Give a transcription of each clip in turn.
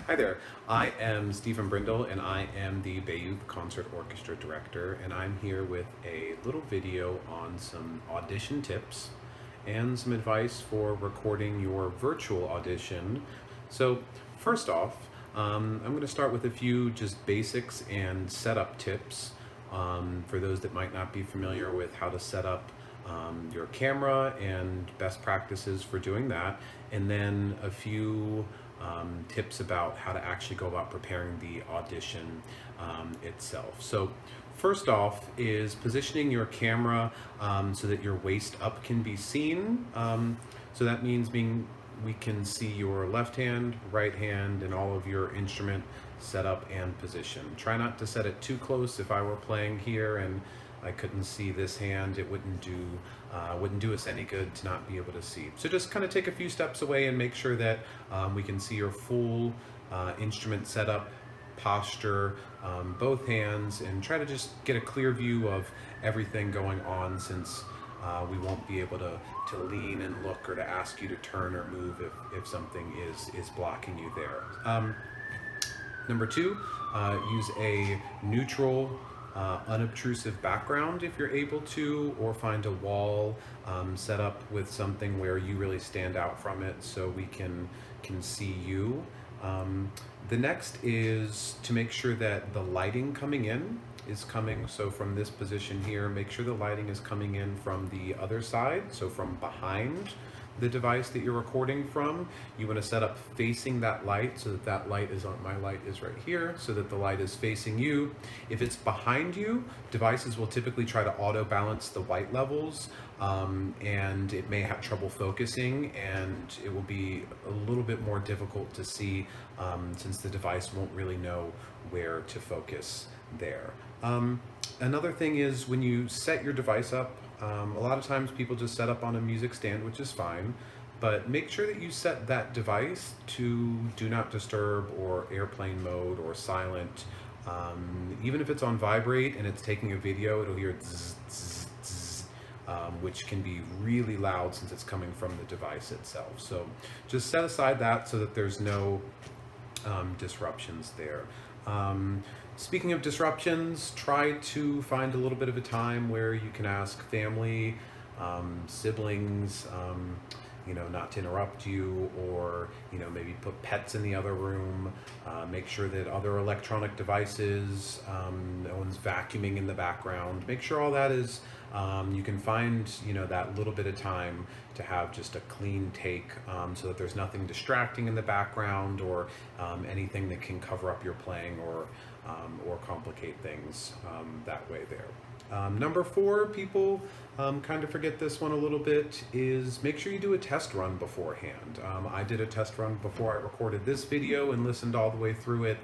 Hi there, I am Stephen Brindle and I am the BYOV Concert Orchestra Director, and I'm here with a little video on some audition tips and some advice for recording your virtual audition. So first off, I'm going to start with a few just basics and setup tips for those that might not be familiar with how to set up your camera and best practices for doing that, and then a few tips about how to actually go about preparing the audition itself. So first off is positioning your camera so that your waist up can be seen. So that means we can see your left hand, right hand, and all of your instrument setup and position. Try not to set it too close. If I were playing here and I couldn't see this hand, it wouldn't do us any good to not be able to see. So just kind of take a few steps away and make sure that we can see your full instrument setup, posture, both hands, and try to just get a clear view of everything going on, since we won't be able to lean and look or to ask you to turn or move if something is blocking you there. Number two, use a neutral, unobtrusive background if you're able to, or find a wall set up with something where you really stand out from it so we can see you. The next is to make sure that the lighting coming in is coming, so from this position here, make sure the lighting is coming in from the other side, so from behind the device that you're recording from. You want to set up facing that light so that that light is on, my light is right here, so that the light is facing you. If it's behind you, devices will typically try to auto balance the white levels, and it may have trouble focusing, and it will be a little bit more difficult to see since the device won't really know where to focus there. Another thing is when you set your device up, a lot of times people just set up on a music stand, which is fine, but make sure that you set that device to do not disturb or airplane mode or silent. Even if it's on vibrate and it's taking a video, it'll hear zzz, zzz, zzz, which can be really loud since it's coming from the device itself. So just set aside that so that there's no disruptions there. Speaking of disruptions, try to find a little bit of a time where you can ask family, siblings, not to interrupt you, or, maybe put pets in the other room. Make sure that other electronic devices, no one's vacuuming in the background. Make sure all that is, you can find, that little bit of time to have just a clean take, so that there's nothing distracting in the background, or anything that can cover up your playing or complicate things that way there. Number four, people kind of forget this one a little bit, is make sure you do a test run beforehand. I did a test run before I recorded this video and listened all the way through it.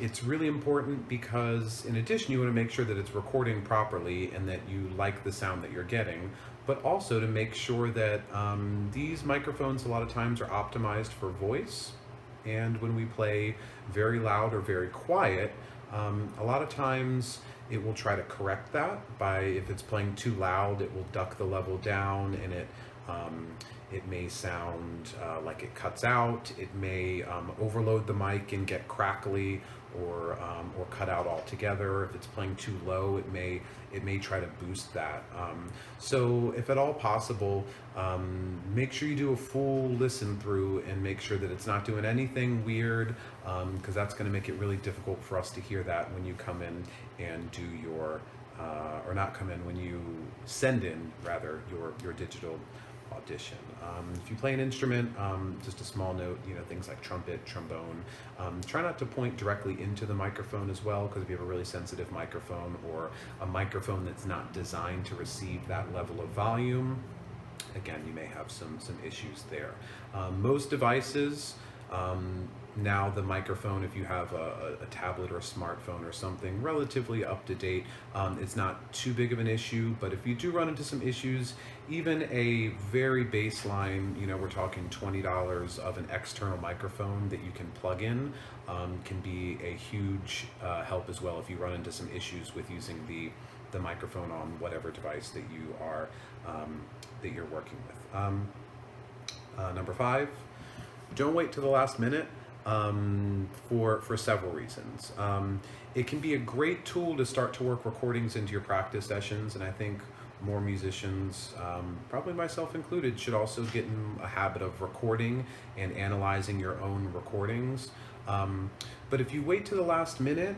It's really important because, in addition, you want to make sure that it's recording properly and that you like the sound that you're getting, but also to make sure that these microphones a lot of times are optimized for voice. And when we play very loud or very quiet, a lot of times it will try to correct that by, if it's playing too loud, it will duck the level down, and it may sound like it cuts out. It may overload the mic and get crackly, or cut out altogether. If it's playing too low, it may try to boost that. So if at all possible, make sure you do a full listen through and make sure that it's not doing anything weird, because that's going to make it really difficult for us to hear that when you come in and do your, or not come in, when you send in, rather, your digital audition. If you play an instrument, just a small note, things like trumpet, trombone, try not to point directly into the microphone as well, because if you have a really sensitive microphone, or a microphone that's not designed to receive that level of volume, again, you may have some issues there. Most devices, now the microphone, if you have a tablet or a smartphone or something relatively up to date, it's not too big of an issue. But if you do run into some issues, even a very baseline, we're talking $20 of an external microphone that you can plug in, can be a huge help as well if you run into some issues with using the microphone on whatever device that you are that you're working with. Number five, don't wait to the last minute. for several reasons. It can be a great tool to start to work recordings into your practice sessions, and I think more musicians, probably myself included, should also get in a habit of recording and analyzing your own recordings. But if you wait to the last minute,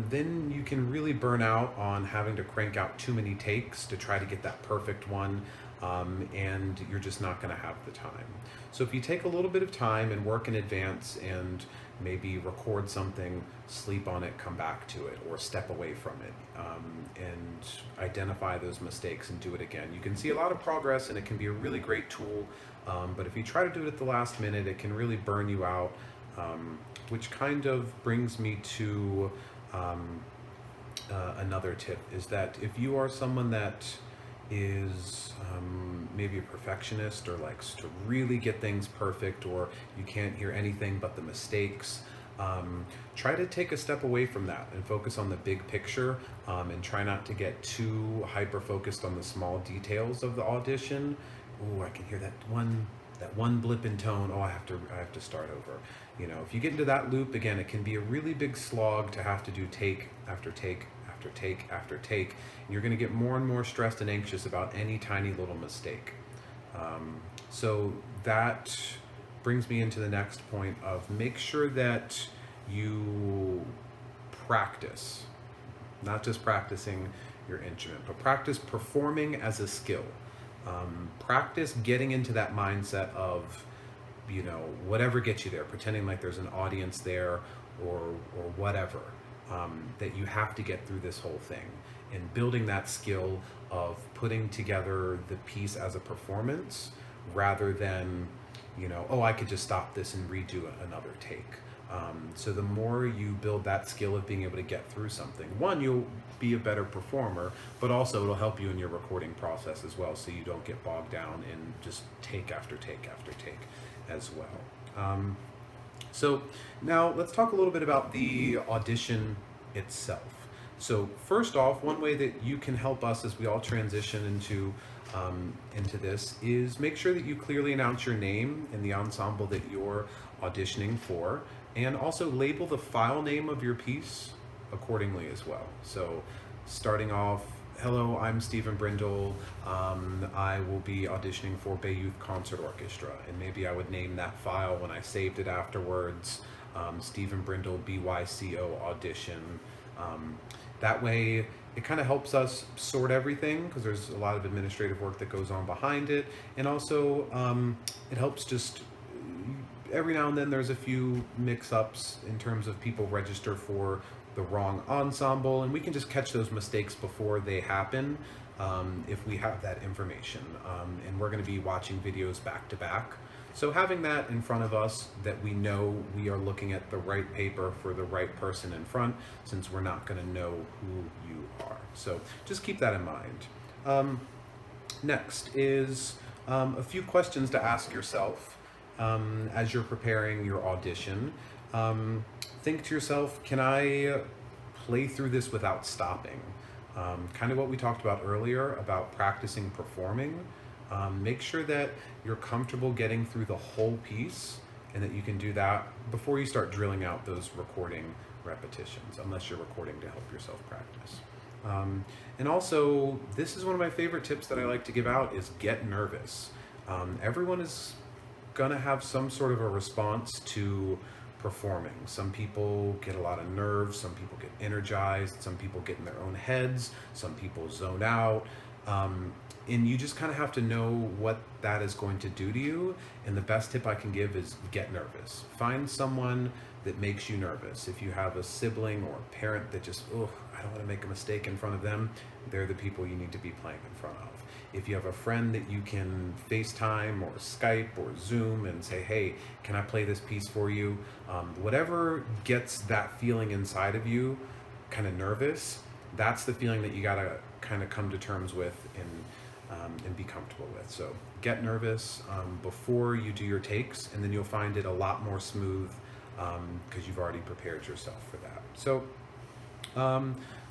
then you can really burn out on having to crank out too many takes to try to get that perfect one, and you're just not going to have the time. So if you take a little bit of time and work in advance and maybe record something, sleep on it, come back to it, or step away from it, and identify those mistakes and do it again. You can see a lot of progress, and it can be a really great tool, but if you try to do it at the last minute, it can really burn you out, which kind of brings me to another tip, is that if you are someone that is maybe a perfectionist or likes to really get things perfect, or you can't hear anything but the mistakes, try to take a step away from that and focus on the big picture, and try not to get too hyper focused on the small details of the audition. Oh, I can hear that one blip in tone. Oh, I have to start over. You know, if you get into that loop again, it can be a really big slog to have to do take after take after take after take, and you're going to get more and more stressed and anxious about any tiny little mistake. So that brings me into the next point of make sure that you practice, not just practicing your instrument, but practice performing as a skill. Practice getting into that mindset of, you know, whatever gets you there, pretending like there's an audience there, or whatever, that you have to get through this whole thing, and building that skill of putting together the piece as a performance rather than, you know, oh, I could just stop this and redo another take. So the more you build that skill of being able to get through something, one, you'll be a better performer, but also it'll help you in your recording process as well, so you don't get bogged down in just take after take after take as well. So now let's talk a little bit about the audition itself. So first off, one way that you can help us as we all transition into this is make sure that you clearly announce your name and the ensemble that you're auditioning for, and also label the file name of your piece accordingly as well. So starting off, hello, I'm Stephen Brindle. I will be auditioning for BYOV Concert Orchestra, and maybe I would name that file when I saved it afterwards, Stephen Brindle BYCO Audition. That way it kind of helps us sort everything, because there's a lot of administrative work that goes on behind it, and also it helps just every now and then there's a few mix-ups in terms of people register for the wrong ensemble, and we can just catch those mistakes before they happen if we have that information. And we're going to be watching videos back to back, so having that in front of us, that we know we are looking at the right paper for the right person in front, since we're not going to know who you are. So just keep that in mind. Next is a few questions to ask yourself as you're preparing your audition. Think to yourself, can I play through this without stopping? Kind of what we talked about earlier about practicing performing. Make sure that you're comfortable getting through the whole piece, and that you can do that before you start drilling out those recording repetitions, unless you're recording to help yourself practice. And also, this is one of my favorite tips that I like to give out, is get nervous. Everyone is gonna have some sort of a response to performing. Some people get a lot of nerves, some people get energized, some people get in their own heads, some people zone out, and you just kind of have to know what that is going to do to you. And the best tip I can give is get nervous. Find someone that makes you nervous. If you have a sibling or a parent that just, oh, I don't want to make a mistake in front of them, they're the people you need to be playing in front of. If you have a friend that you can FaceTime or Skype or Zoom and say, hey, can I play this piece for you? Whatever gets that feeling inside of you, kind of nervous, that's the feeling that you gotta kind of come to terms with and be comfortable with. So get nervous before you do your takes, and then you'll find it a lot more smooth because you've already prepared yourself for that. So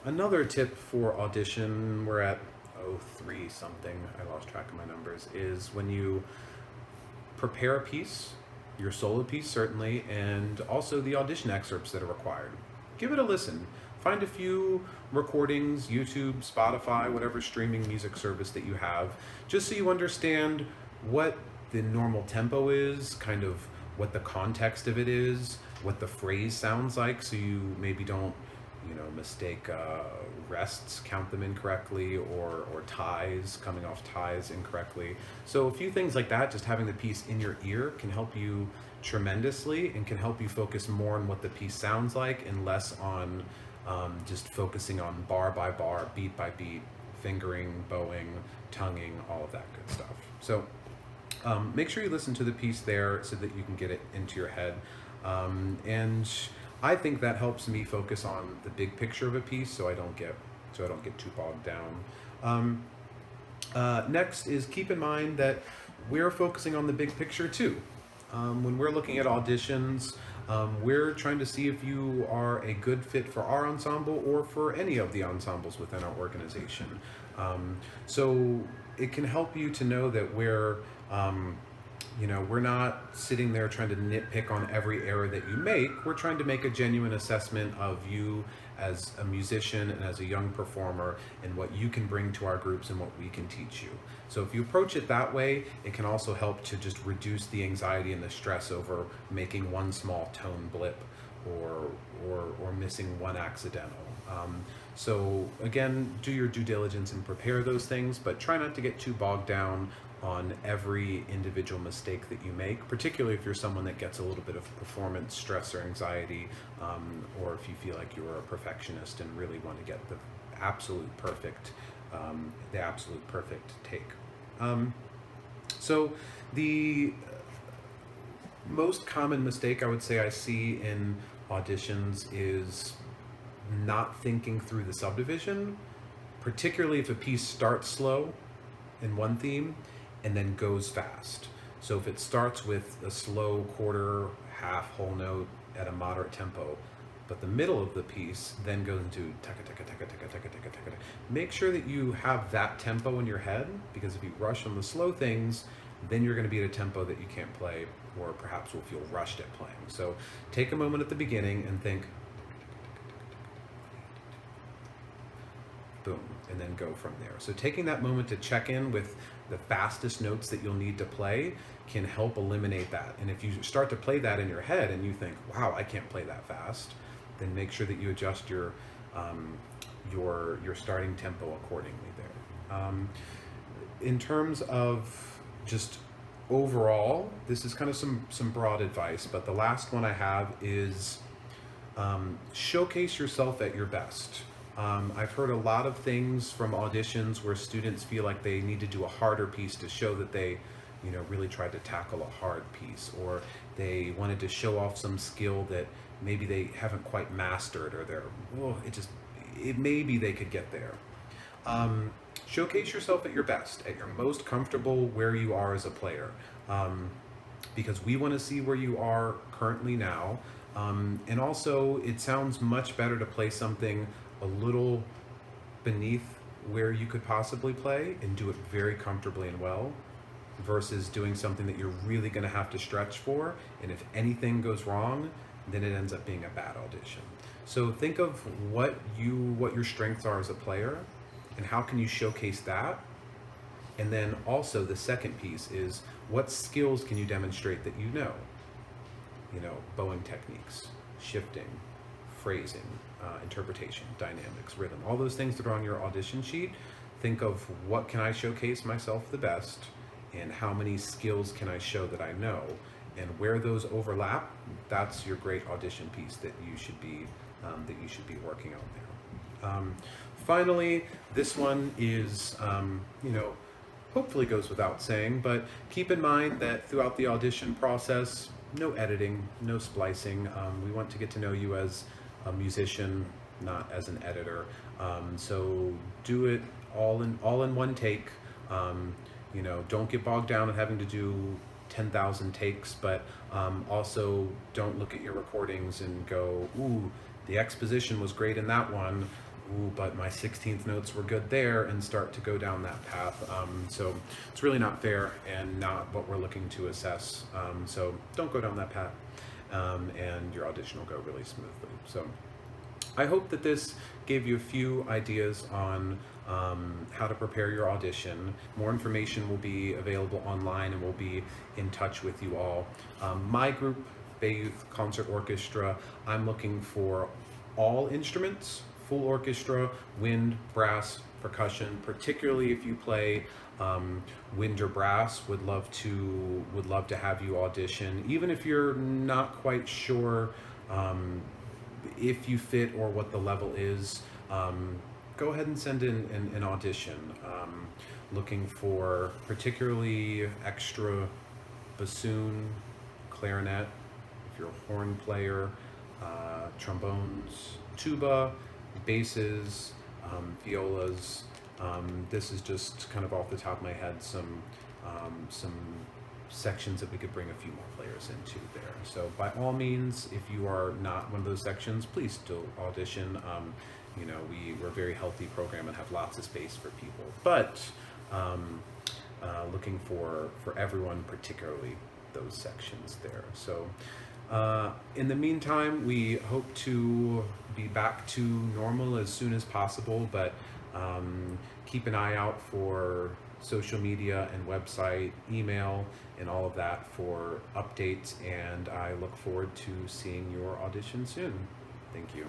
another tip for audition, we're at 03 something, I lost track of my numbers, is when you prepare a piece, your solo piece certainly, and also the audition excerpts that are required. Give it a listen. Find a few recordings, YouTube, Spotify, whatever streaming music service that you have, just so you understand what the normal tempo is, kind of what the context of it is, what the phrase sounds like, so you maybe don't, mistake rests, count them incorrectly, or ties, coming off ties incorrectly. So a few things like that, just having the piece in your ear can help you tremendously and can help you focus more on what the piece sounds like and less on just focusing on bar by bar, beat by beat, fingering, bowing, tonguing, all of that good stuff. So make sure you listen to the piece there so that you can get it into your head. And I think that helps me focus on the big picture of a piece, so I don't get too bogged down. Next is keep in mind that we're focusing on the big picture too. When we're looking at auditions, we're trying to see if you are a good fit for our ensemble or for any of the ensembles within our organization. So it can help you to know that we're not sitting there trying to nitpick on every error that you make. We're trying to make a genuine assessment of you as a musician and as a young performer and what you can bring to our groups and what we can teach you. So if you approach it that way, it can also help to just reduce the anxiety and the stress over making one small tone blip or missing one accidental. So again, do your due diligence and prepare those things, but try not to get too bogged down on every individual mistake that you make, particularly if you're someone that gets a little bit of performance stress or anxiety, or if you feel like you're a perfectionist and really want to get the absolute perfect take. So the most common mistake I would say I see in auditions is not thinking through the subdivision, particularly if a piece starts slow in one theme and then goes fast. So if it starts with a slow quarter, half, whole note at a moderate tempo, but the middle of the piece then goes into taka taka taka taka taka taka taka. Make sure that you have that tempo in your head, because if you rush on the slow things, then you're going to be at a tempo that you can't play, or perhaps will feel rushed at playing. So take a moment at the beginning and think, boom, and then go from there. So taking that moment to check in with the fastest notes that you'll need to play can help eliminate that. And if you start to play that in your head and you think, wow, I can't play that fast, then make sure that you adjust your starting tempo accordingly there. In terms of just overall, this is kind of some broad advice, but the last one I have is showcase yourself at your best. I've heard a lot of things from auditions where students feel like they need to do a harder piece to show that they, really tried to tackle a hard piece, or they wanted to show off some skill that maybe they haven't quite mastered, or maybe they could get there. Showcase yourself at your best, at your most comfortable where you are as a player, because we want to see where you are currently now. And also, it sounds much better to play something a little beneath where you could possibly play and do it very comfortably and well, versus doing something that you're really going to have to stretch for, and if anything goes wrong, then it ends up being a bad audition. So think of what your strengths are as a player and how can you showcase that. And then also the second piece is, what skills can you demonstrate that you know? Bowing techniques, shifting, phrasing, interpretation, dynamics, rhythm, all those things that are on your audition sheet. Think of, what can I showcase myself the best, and how many skills can I show that I know, and where those overlap, that's your great audition piece that you should be working on there. Finally, this one is, hopefully goes without saying, but keep in mind that throughout the audition process, no editing, no splicing. We want to get to know you as a musician, not as an editor. So do it all in one take. Don't get bogged down in having to do 10,000 takes, but also don't look at your recordings and go, ooh, the exposition was great in that one. ooh, but my 16th notes were good there, and start to go down that path. So it's really not fair and not what we're looking to assess. So don't go down that path, and your audition will go really smoothly. So I hope that this gave you a few ideas on how to prepare your audition. More information will be available online, and we'll be in touch with you all. My group, BYOV Concert Orchestra, I'm looking for all instruments, full orchestra, wind, brass, percussion. Particularly if you play wind or brass, would love to have you audition. Even if you're not quite sure if you fit or what the level is, go ahead and send in an audition. Looking for particularly extra bassoon, clarinet, if you're a horn player, trombones, tuba, basses, violas. This is just kind of off the top of my head some sections that we could bring a few more players into there. So by all means, if you are not one of those sections, please still audition. You know, we're a very healthy program and have lots of space for people, but looking for everyone, particularly those sections there. So in the meantime, we hope to be back to normal as soon as possible, but keep an eye out for social media and website, email, and all of that for updates, and I look forward to seeing your audition soon. Thank you.